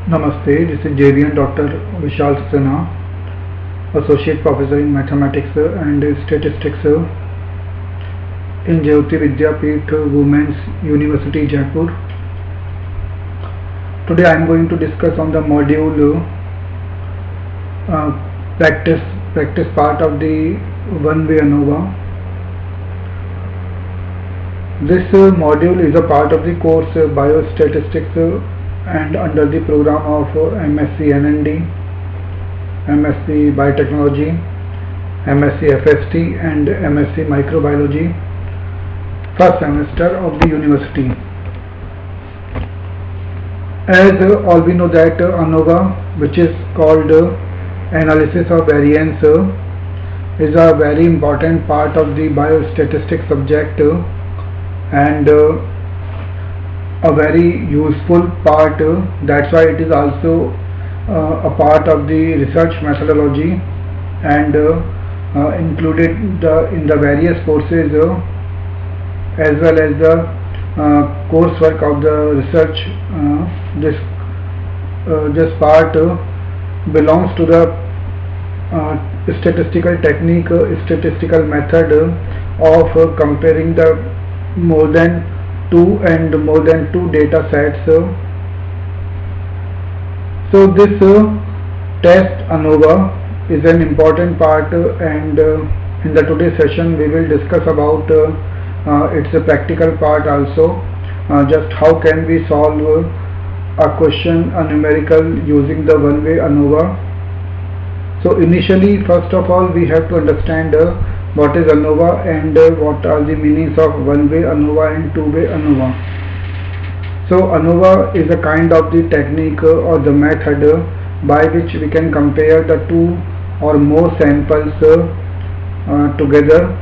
Namaste, this is JVN Dr. Vishal Saxena, Associate Professor in Mathematics and Statistics in Jyoti Vidyapeeth Women's University, Jaipur. Today I am going to discuss on the module practice part of the one-way ANOVA. This module is a part of the course Biostatistics and under the program of MSc NND, MSc Biotechnology, MSc FST and MSc Microbiology, first semester of the university. As all we know that ANOVA, which is called analysis of variance, is a very important part of the biostatistics subject and a very useful part. That's why it is also a part of the research methodology and included in the various courses as well as the coursework of the research. This part belongs to the statistical technique, statistical method of comparing the more than two data sets. So this test ANOVA is an important part, and in the today's session we will discuss about its a practical part also, just how can we solve a question, a numerical, using the one-way ANOVA. So initially, first of all, we have to understand what is ANOVA and what are the meanings of one-way ANOVA and two-way ANOVA. So ANOVA is a kind of the technique or the method by which we can compare the two or more samples together.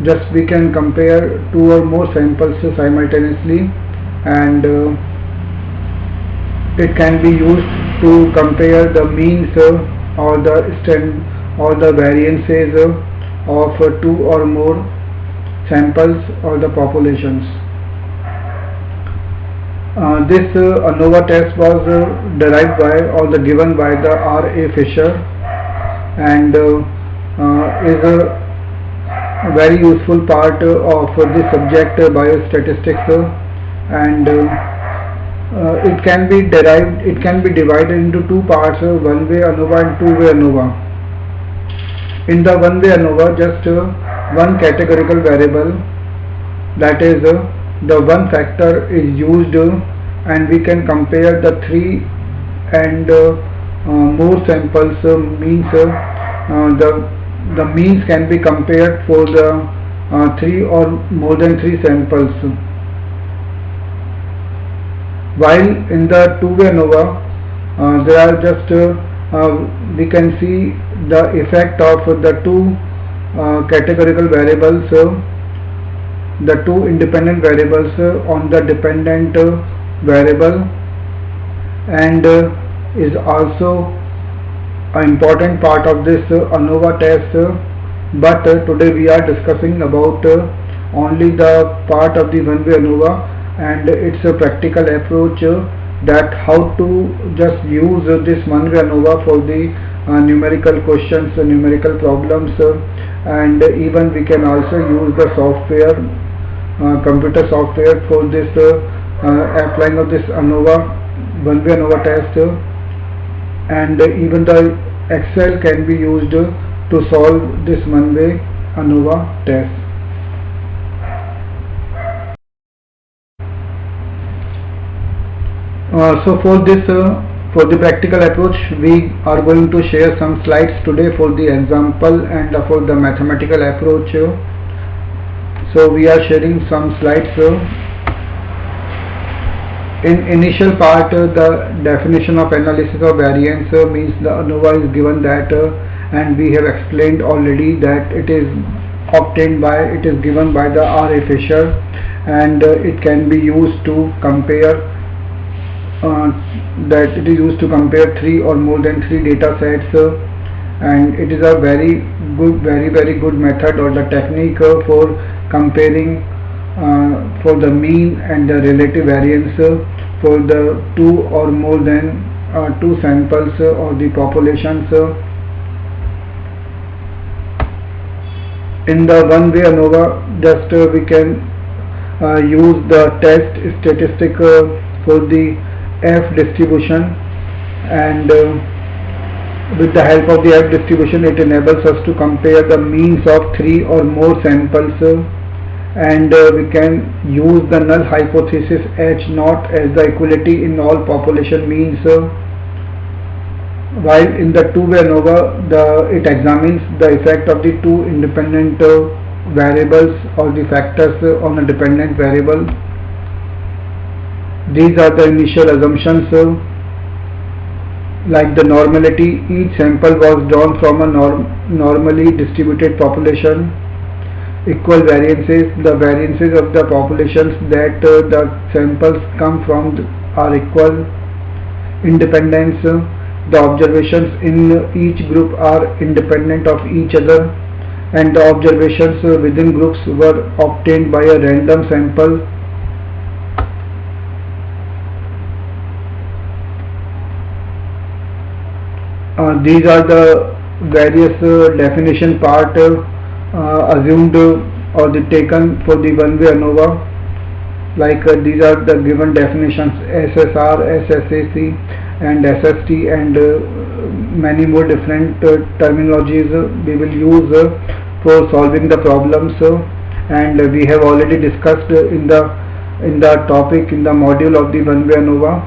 Just we can compare two or more samples simultaneously, and it can be used to compare the means or the variances of two or more samples or the populations. This ANOVA test was derived by or given by the R.A. Fisher and is a very useful part of this subject biostatistics, and it can be divided into two parts, one-way ANOVA and two-way ANOVA. In the one-way ANOVA, just one categorical variable, that is the one factor, is used, and we can compare the three and more samples. Means the means can be compared for the three or more than three samples. While in the two-way ANOVA, there are just we can see the effect of the two categorical variables, the two independent variables on the dependent variable, and is also an important part of this ANOVA test. But today we are discussing about only the part of the one-way ANOVA and its a practical approach, that how to just use this one-way ANOVA for the numerical questions, numerical problems, and even we can also use the software, computer software for this applying of this ANOVA, one-way ANOVA test, and even the Excel can be used to solve this one-way ANOVA test. So for the practical approach, we are going to share some slides today for the example and for the mathematical approach. So we are sharing some slides. In initial part, the definition of analysis of variance means the ANOVA is given that, and we have explained already that it is given by the R.A. Fisher, and it can be used to compare three or more than three data sets, and it is a very good method or the technique for comparing for the mean and the relative variance for the two or more than two samples or the populations. In the one-way ANOVA, just we can use the test statistic for the F distribution, and with the help of the F distribution it enables us to compare the means of three or more samples, and we can use the null hypothesis H naught as the equality in all population means. While in the two-way ANOVA, it examines the effect of the two independent variables or the factors on a dependent variable. These are the initial assumptions, like the normality. Each sample was drawn from a normally distributed population. Equal variances. The variances of the populations that the samples come from are equal. Independence. The observations in each group are independent of each other, and the observations within groups were obtained by a random sample. These are the various definition part assumed or the taken for the one-way ANOVA. Like these are the given definitions: SSR, SSAC and SST, and many more different terminologies we will use for solving the problems, and we have already discussed in the topic in the module of the one-way ANOVA.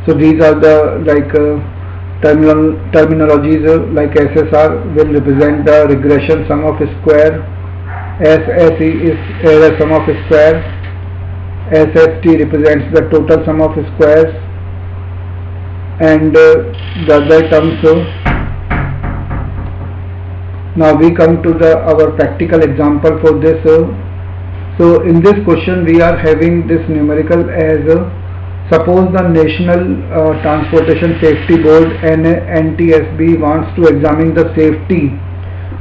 So these are the terminologies, like SSR will represent the regression sum of square, SSE is error sum of square, SST represents the total sum of squares, and the other terms. Now we come to our practical example for this. So in this question we are having this numerical as suppose the National Transportation Safety Board NTSB wants to examine the safety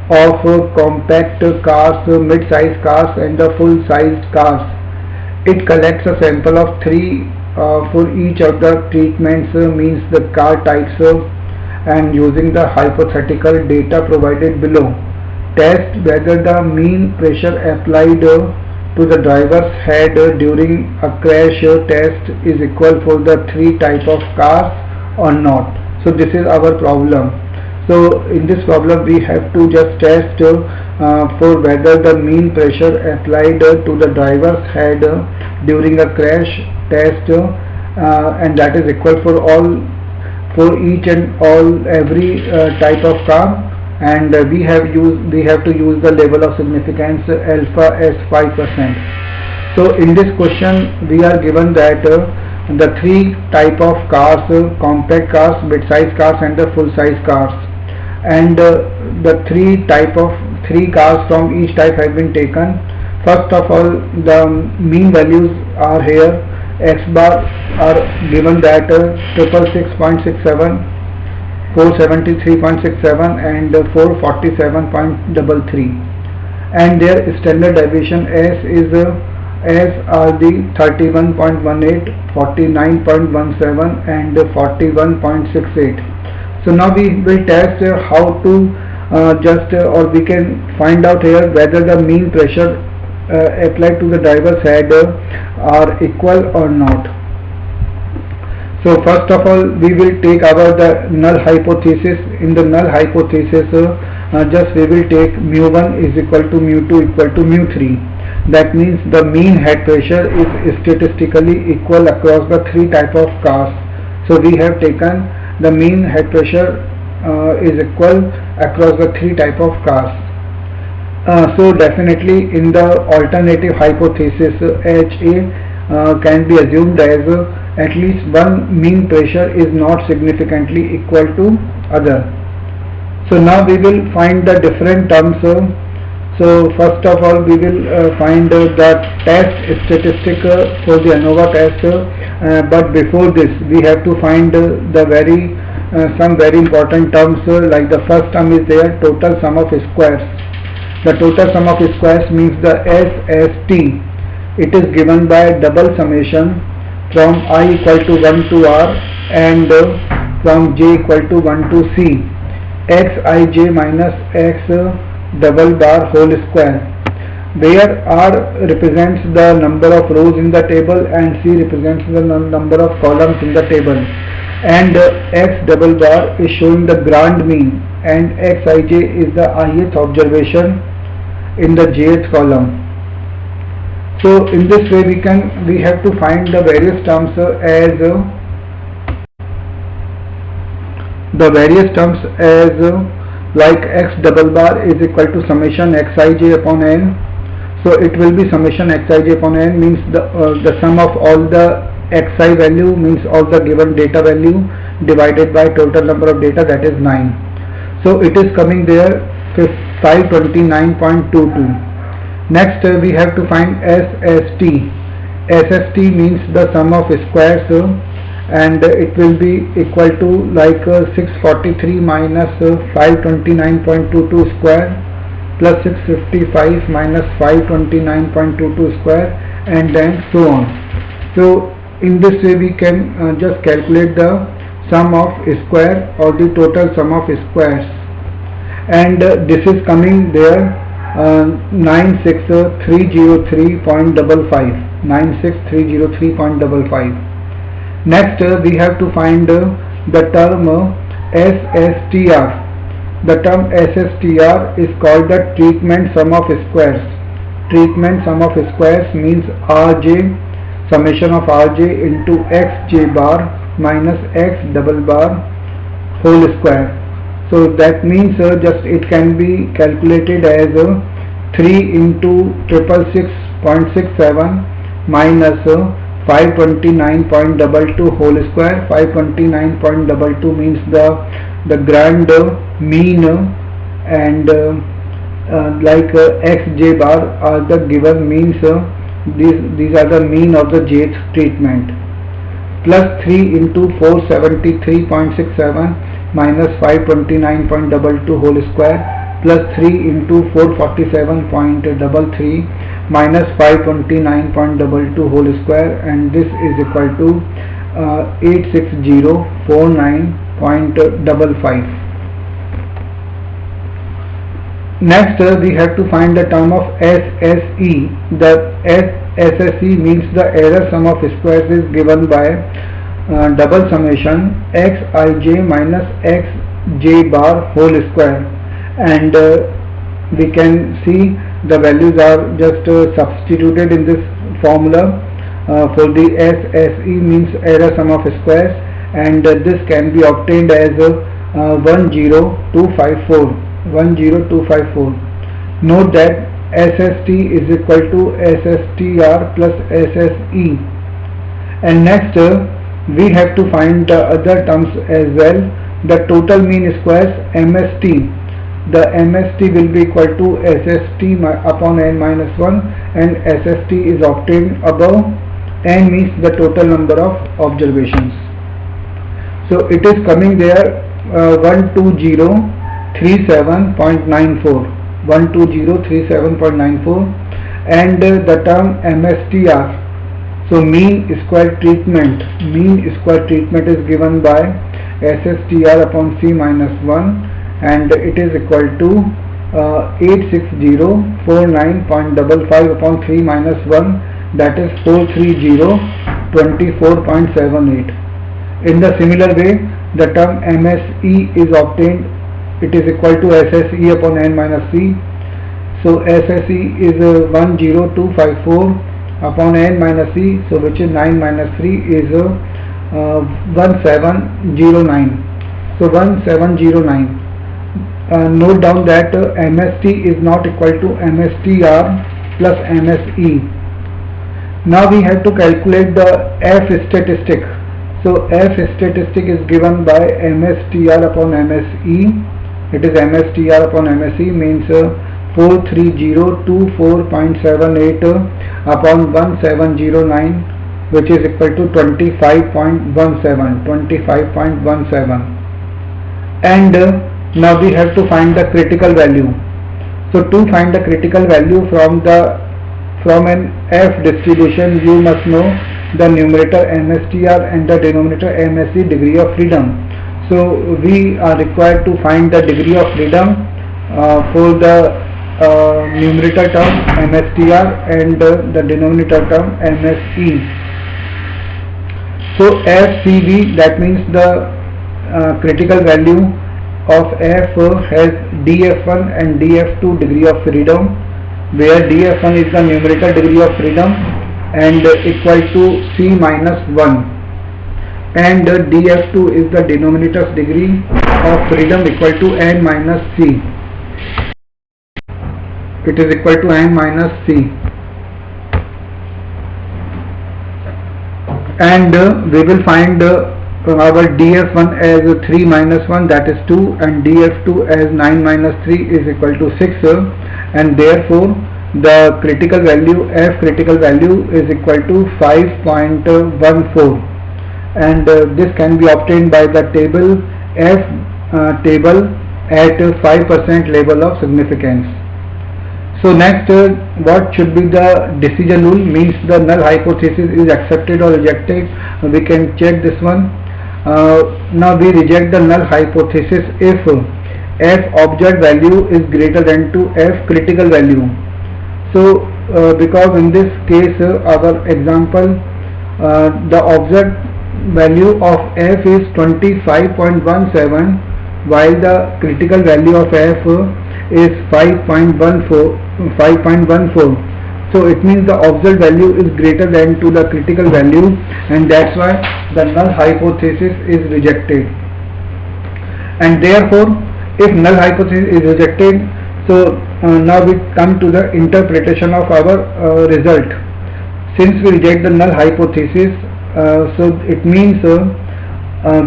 of compact cars, mid-sized cars and the full-sized cars. It collects a sample of 3 for each of the treatments, means the car types, and using the hypothetical data provided below, test whether the mean pressure applied to the driver's head during a crash test is equal for the 3 type of cars or not. So this is our problem. So in this problem we have to just test for whether the mean pressure applied to the driver's head during a crash test, and that is equal for each and every type of car, and we have to use the level of significance alpha as 5%. So in this question we are given that the 3 type of cars, compact cars, mid-size cars and the full-size cars, and the 3 cars from each type have been taken. First of all, the mean values are here. X bar are given that 666.67, 473.67 and 447.33, and their standard deviation S are the 31.18, 49.17 and 41.68. So now we will test how to or we can find out here whether the mean pressure applied to the driver's head are equal or not. So first of all we will take the null hypothesis. In the null hypothesis just we will take mu1 is equal to mu2 equal to mu3. That means the mean head pressure is statistically equal across the 3 type of cars. So we have taken the mean head pressure is equal across the 3 type of cars. So definitely in the alternative hypothesis HA can be assumed as at least one mean pressure is not significantly equal to other. So now we will find the different terms. So first of all we will find the test statistic for the ANOVA test, but before this we have to find some very important terms, like the first term is there, total sum of squares. The total sum of squares means the SST it is given by double summation from I equal to 1 to r and from j equal to 1 to c xij minus x double bar whole square, where r represents the number of rows in the table and c represents the number of columns in the table, and x double bar is showing the grand mean and xij is the ith observation in the jth column. So in this way we have to find the various terms as like x double bar is equal to summation xij upon n. So it will be summation xij upon n means the sum of all the xi value, means all the given data value divided by total number of data, that is 9. So it is coming there 529.22. Next we have to find SST. SST means the sum of squares, and it will be equal to like 643 minus 529.22 square plus 655 minus 529.22 square, and then so on. So in this way we can just calculate the sum of square or the total sum of squares, and this is coming there 96303.55. 96303.55. Next we have to find the term SSTR. The term SSTR is called the treatment sum of squares. Treatment sum of squares means Rj, summation of Rj into xj bar minus x double bar whole square. So that means just it can be calculated as 3 into 666.67 minus 529.22 whole square. 529.22 means the grand mean, and like xj bar are the given means. These are the mean of the jth treatment, plus 3 into 473.67 minus 529.22 whole square plus 3 into 447.33 minus 529.22 whole square, and this is equal to 86049.55. Next we have to find the term of SSE. The SSE means the error sum of squares is given by double summation xij minus xj bar whole square, and we can see the values are just substituted in this formula for the SSE means error sum of squares, and this can be obtained as 10254. 10254. Note that SST is equal to SSTR plus SSE, and next we have to find the other terms as well. The total mean squares MST. The MST will be equal to SST upon n minus 1, and SST is obtained above. N means the total number of observations. So it is coming there 12037.94. 12037.94, and the term MSTR. So mean square treatment. Mean square treatment is given by SSTR upon C minus 1, and it is equal to 86049.55 upon 3 minus 1, that is 43024.78. In the similar way, the term MSE is obtained. It is equal to SSE upon n minus c. So SSE is 10254 upon n minus c, so which is 9 minus 3 is 1709. So 1709. Note down that MST is not equal to MSTR plus MSE. Now we have to calculate the F statistic. So F statistic is given by MSTR upon MSE. It is MSTR upon MSE means 43024.78 upon 1709, which is equal to 25.17. 25.17. And now we have to find the critical value. So to find the critical value from the from an F distribution, you must know the numerator MSTR and the denominator MSE degree of freedom. So we are required to find the degree of freedom for the numerator term MSTR and the denominator term MSE. So FCV, that means the critical value of F has DF1 and DF2 degree of freedom, where DF1 is the numerator degree of freedom and equal to C minus 1, and DF2 is the denominator's degree of freedom equal to N minus C. It is equal to N minus C. And we will find our df1 as 3 minus 1, that is 2, and df2 as 9 minus 3 is equal to 6, and therefore the critical value, F critical value, is equal to 5.14, and this can be obtained by the table F table at 5% level of significance. So next, what should be the decision rule, means the null hypothesis is accepted or rejected. We can check this one. Now we reject the null hypothesis if F observed value is greater than to F critical value. So because in this case our example, the observed value of F is 25.17 while the critical value of F is 5.14. So it means the observed value is greater than to the critical value, and that's why the null hypothesis is rejected. And therefore if null hypothesis is rejected, so now we come to the interpretation of our result. Since we reject the null hypothesis, so it means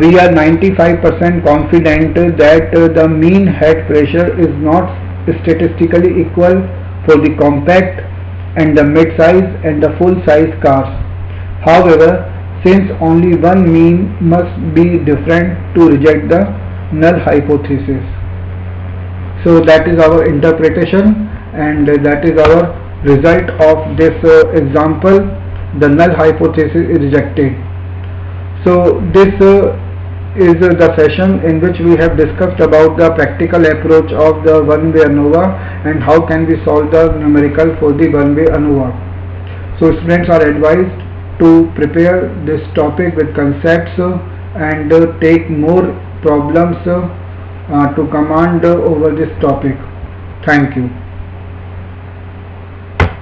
we are 95% confident that the mean head pressure is not statistically equal for the compact and the mid-size and the full-size cars. However, since only one mean must be different to reject the null hypothesis. So that is our interpretation, and that is our result of this example. The null hypothesis is rejected. So this is the session in which we have discussed about the practical approach of the one-way ANOVA and how can we solve the numerical for the one-way ANOVA. So students are advised to prepare this topic with concepts and take more problems to command over this topic. Thank you.